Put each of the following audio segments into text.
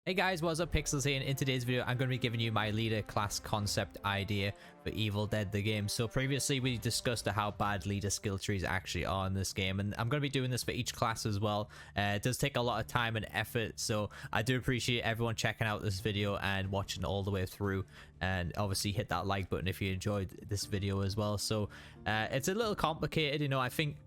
Hey guys, what's up? Pixels here, and in today's video I'm going to be giving you my leader class concept idea for Evil Dead the game. So previously we discussed how bad leader skill trees actually are in this game, and I'm going to be doing this for each class as well. It does take a lot of time and effort, so I do appreciate everyone checking out this video and watching all the way through, and obviously hit that like button if you enjoyed this video as well. So it's a little complicated, you know. I think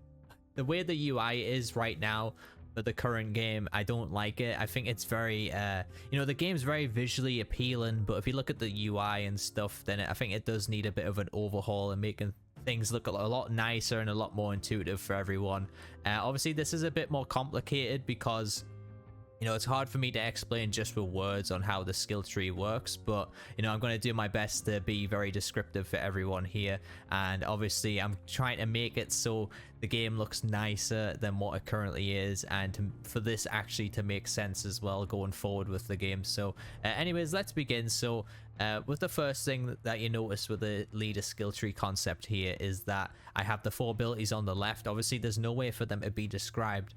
the way the UI is right now for the current game, I don't like it. I think it's very the game's very visually appealing, but if you look at the UI and stuff, then I think it does need a bit of an overhaul and making things look a lot nicer and a lot more intuitive for everyone. Obviously this is a bit more complicated because it's hard for me to explain just with words on how the skill tree works, but I'm going to do my best to be very descriptive for everyone here. And obviously I'm trying to make it so the game looks nicer than what it currently is, and for this actually to make sense as well going forward with the game. So anyways, let's begin. So with the first thing that you notice with the leader skill tree concept here is that I have the 4 abilities on the left. Obviously there's no way for them to be described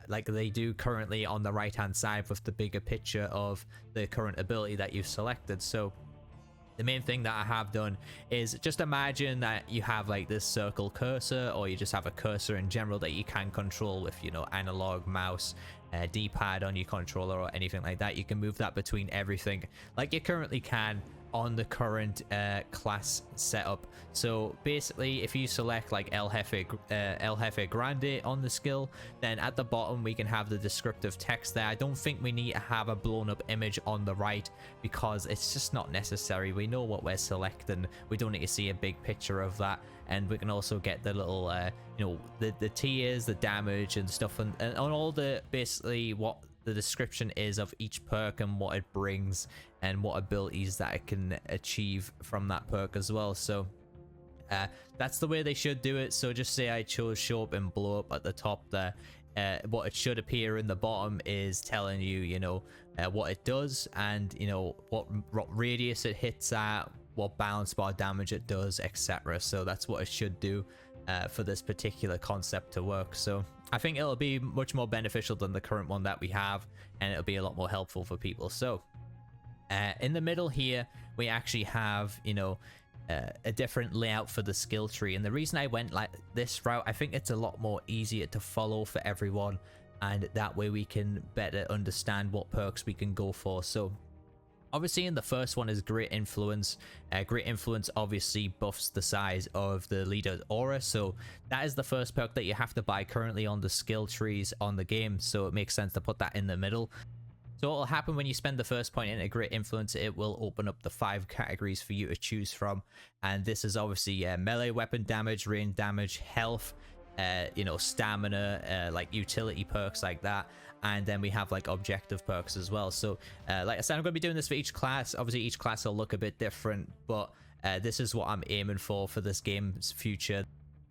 like they do currently on the right hand side with the bigger picture of the current ability that you've selected. So the main thing that I have done is just imagine that you have like this circle cursor, or you just have a cursor in general that you can control with analog mouse, D-pad on your controller or anything like that. You can move that between everything like you currently can on the current class setup. So basically if you select like El Jefe Grande on the skill, then at the bottom we can have the descriptive text there. I don't think we need to have a blown up image on the right because it's just not necessary. We know what we're selecting, we don't need to see a big picture of that. And we can also get the little the tiers, the damage and stuff, and on all the basically what the description is of each perk and what it brings and what abilities that it can achieve from that perk as well. So that's the way they should do it. So just say I chose show up and blow up at the top there. What it should appear in the bottom is telling you what it does, and what radius it hits at, what balance bar damage it does, etc. So that's what it should do for this particular concept to work. So I think it'll be much more beneficial than the current one that we have, and it'll be a lot more helpful for people. So in the middle here we actually have a different layout for the skill tree, and the reason I went like this route, I think it's a lot more easier to follow for everyone, and that way we can better understand what perks we can go for. So obviously in the first one is Great Influence. Great Influence obviously buffs the size of the leader's aura, so that is the first perk that you have to buy currently on the skill trees on the game, so it makes sense to put that in the middle. So what will happen when you spend the first point in a Great Influence, it will open up the 5 categories for you to choose from, and this is obviously melee weapon damage, range damage, health, stamina, like utility perks like that, and then we have like objective perks as well. So like I said, I'm going to be doing this for each class. Obviously each class will look a bit different, but this is what I'm aiming for this game's future.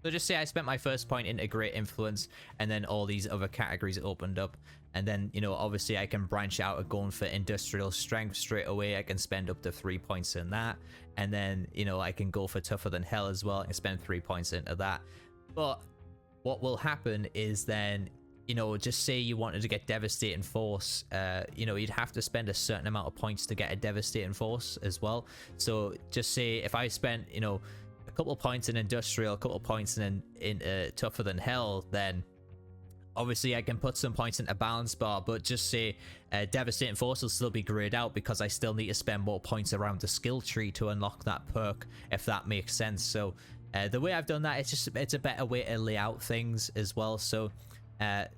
So just say I spent my first point into Great Influence, and then all these other categories opened up, and then obviously I can branch out and going for Industrial Strength straight away. I can spend up to 3 points in that, and then I can go for Tougher Than Hell as well and spend 3 points into that. But what will happen is then just say you wanted to get Devastating Force, you'd have to spend a certain amount of points to get a Devastating Force as well. So just say if I spent a couple of points in Industrial, a couple of points in Tougher Than Hell, then obviously I can put some points into Balance Bar, but just say Devastating Force will still be grayed out because I still need to spend more points around the skill tree to unlock that perk, if that makes sense. So the way I've done that, it's a better way to lay out things as well. So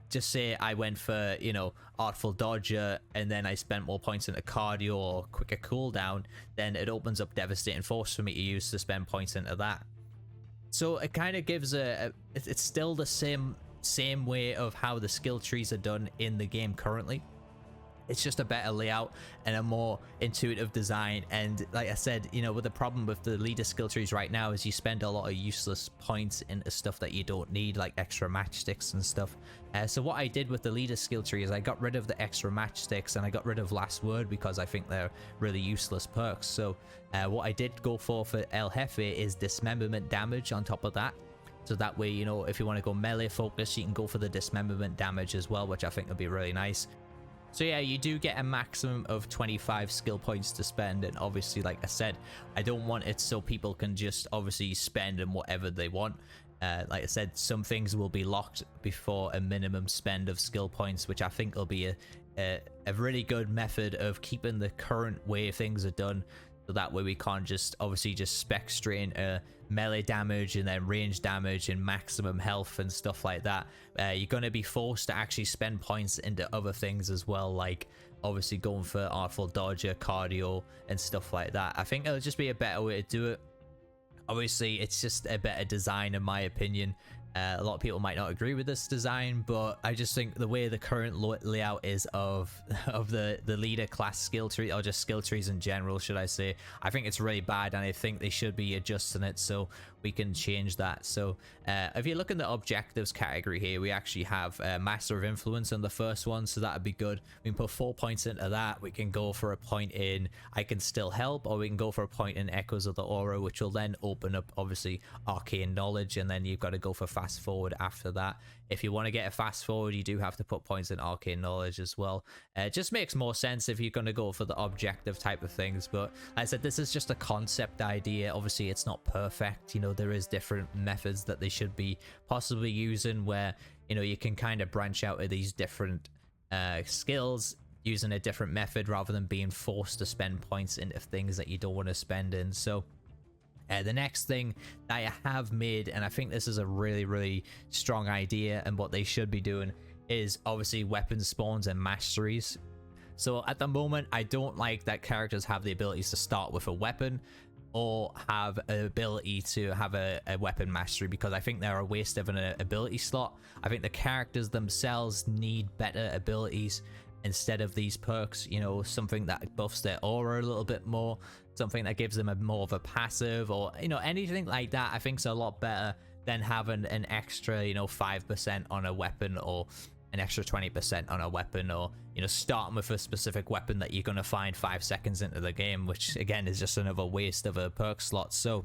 just say I went for Artful Dodger, and then I spent more points into Cardio or quicker cooldown, then it opens up Devastating Force for me to use to spend points into that. So it kind of gives it's still the same way of how the skill trees are done in the game currently. It's just a better layout and a more intuitive design. And like I said, with the problem with the leader skill trees right now is you spend a lot of useless points into stuff that you don't need, like extra matchsticks and stuff. So what I did with the leader skill tree is I got rid of the extra matchsticks, and I got rid of Last Word because I think they're really useless perks. So what I did go for El Jefe is dismemberment damage on top of that. So that way, if you want to go melee focus, you can go for the dismemberment damage as well, which I think would be really nice. So yeah, you do get a maximum of 25 skill points to spend, and obviously, like I said, I don't want it so people can just obviously spend in whatever they want. Like I said, some things will be locked before a minimum spend of skill points, which I think will be a really good method of keeping the current way things are done. So that way we can't just obviously just spec straight into melee damage and then range damage and maximum health and stuff like that. You're going to be forced to actually spend points into other things as well, like obviously going for Artful Dodger, cardio and stuff like that. I think it'll just be a better way to do it. Obviously, it's just a better design in my opinion. A lot of people might not agree with this design, but I just think the way the current layout is of the leader class skill tree, or just skill trees in general, should I say, I think it's really bad, and I think they should be adjusting it so we can change that. So if you look in the objectives category here, we actually have Master of Influence on the first one, so that would be good. We can put 4 points into that. We can go for a point in I Can Still Help, or we can go for a point in Echoes of the Aura, which will then open up obviously Arcane Knowledge, and then you've got to go for fast forward after that. If you want to get a fast forward, you do have to put points in Arcane Knowledge as well. It just makes more sense if you're going to go for the objective type of things. But like I said, this is just a concept idea. Obviously it's not perfect, you know, there is different methods that they should be possibly using where, you know, you can kind of branch out of these different skills using a different method rather than being forced to spend points into things that you don't want to spend in. So the next thing that I have made, and I think this is a really strong idea, and what they should be doing is obviously weapon spawns and masteries. So at the moment, I don't like that characters have the abilities to start with a weapon or have an ability to have a weapon mastery, because I think they're a waste of an ability slot. I think the characters themselves need better abilities instead of these perks, you know, something that buffs their aura a little bit more, something that gives them a more of a passive, or, you know, anything like that. I think is a lot better than having an extra, you know, 5% on a weapon, or an extra 20% on a weapon, or, you know, starting with a specific weapon that you're going to find 5 seconds into the game, which again is just another waste of a perk slot. So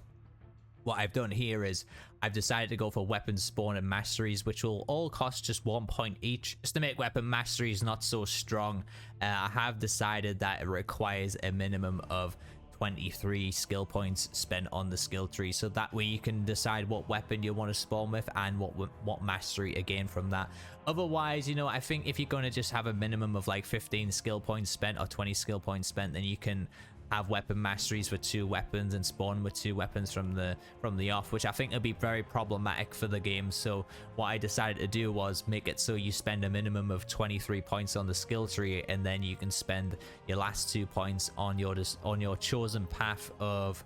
what I've done here is I've decided to go for weapon spawn and masteries, which will all cost just 1 point each, just to make weapon masteries not so strong. I have decided that it requires a minimum of 23 skill points spent on the skill tree, so that way you can decide what weapon you want to spawn with and what mastery again from that. Otherwise, you know, I think if you're going to just have a minimum of like 15 skill points spent or 20 skill points spent, then you can have weapon masteries with 2 weapons and spawn with 2 weapons from the off, which I think would be very problematic for the game. So what I decided to do was make it so you spend a minimum of 23 points on the skill tree, and then you can spend your last 2 points on your chosen path of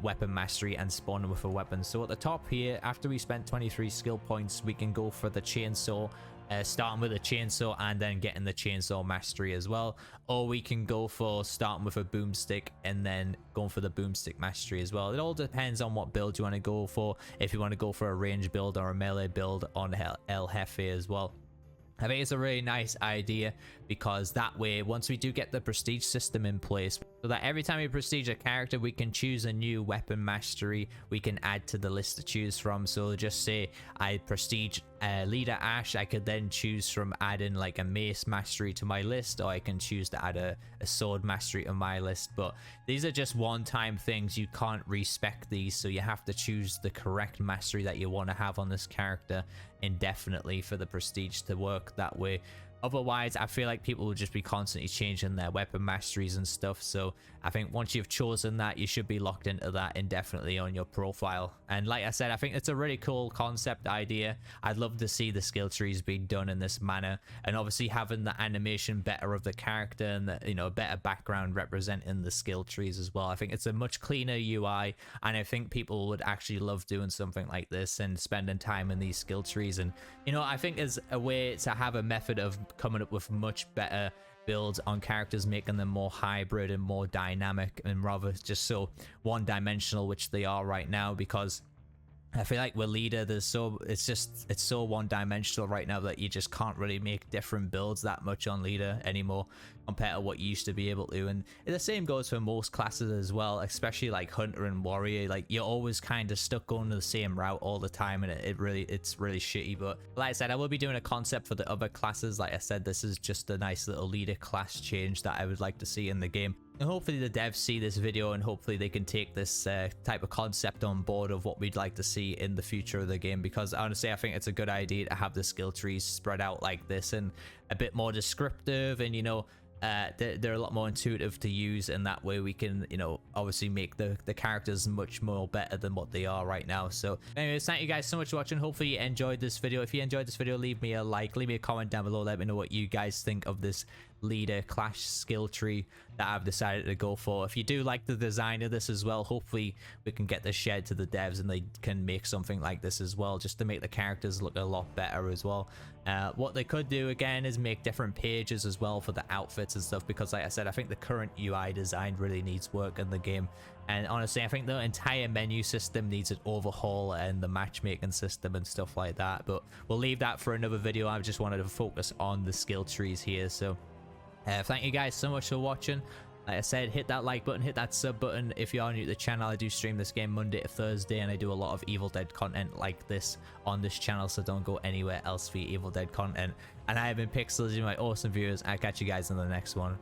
weapon mastery and spawn with a weapon. So at the top here, after we spent 23 skill points, we can go for the chainsaw, starting with a chainsaw and then getting the chainsaw mastery as well, or we can go for starting with a boomstick and then going for the boomstick mastery as well. It all depends on what build you want to go for, if you want to go for a range build or a melee build on El Jefe as well. I think it's a really nice idea, because that way, once we do get the prestige system in place, so that every time we prestige a character, we can choose a new weapon mastery we can add to the list to choose from. So just say I prestige Leader Ash, I could then choose from adding like a mace mastery to my list, or I can choose to add a sword mastery to my list. But these are just one-time things, you can't respec these, so you have to choose the correct mastery that you want to have on this character indefinitely for the prestige to work that way. Otherwise, I feel like people will just be constantly changing their weapon masteries and stuff. So I think once you've chosen that, you should be locked into that indefinitely on your profile. And like I said, I think it's a really cool concept idea. I'd love to see the skill trees being done in this manner, and obviously having the animation better of the character and the, you know, a better background representing the skill trees as well. I think it's a much cleaner UI, and I think people would actually love doing something like this and spending time in these skill trees. And, you know, I think there's a way to have a method of coming up with much better builds on characters, making them more hybrid and more dynamic, and rather just so one-dimensional, which they are right now. Because I feel like with Leader, it's so one-dimensional right now that you just can't really make different builds that much on Leader anymore compared to what you used to be able to. And the same goes for most classes as well, especially like Hunter and Warrior. Like, you're always kind of stuck going to the same route all the time, and it's really shitty. But like I said, I will be doing a concept for the other classes. Like I said, this is just a nice little Leader class change that I would like to see in the game. And hopefully the devs see this video, and hopefully they can take this type of concept on board of what we'd like to see in the future of the game, because honestly I think it's a good idea to have the skill trees spread out like this and a bit more descriptive, and you know, they're a lot more intuitive to use, and that way we can, you know, obviously make the characters much more better than what they are right now. So anyways, thank you guys so much for watching. Hopefully you enjoyed this video. If you enjoyed this video, leave me a like, leave me a comment down below, let me know what you guys think of this Leader class skill tree that I've decided to go for. If you do like the design of this as well, hopefully we can get this shared to the devs and they can make something like this as well, just to make the characters look a lot better as well. What they could do again is make different pages as well for the outfits and stuff, because like I said, I think the current UI design really needs work in the game. And honestly, I think the entire menu system needs an overhaul, and the matchmaking system and stuff like that. But we'll leave that for another video. I just wanted to focus on the skill trees here. So thank you guys so much for watching. Like I said, hit that like button, hit that sub button. If you are new to the channel, I do stream this game Monday to Thursday, and I do a lot of Evil Dead content like this on this channel, so don't go anywhere else for your Evil Dead content. And I have been Pixels, you my awesome viewers. I'll catch you guys in the next one.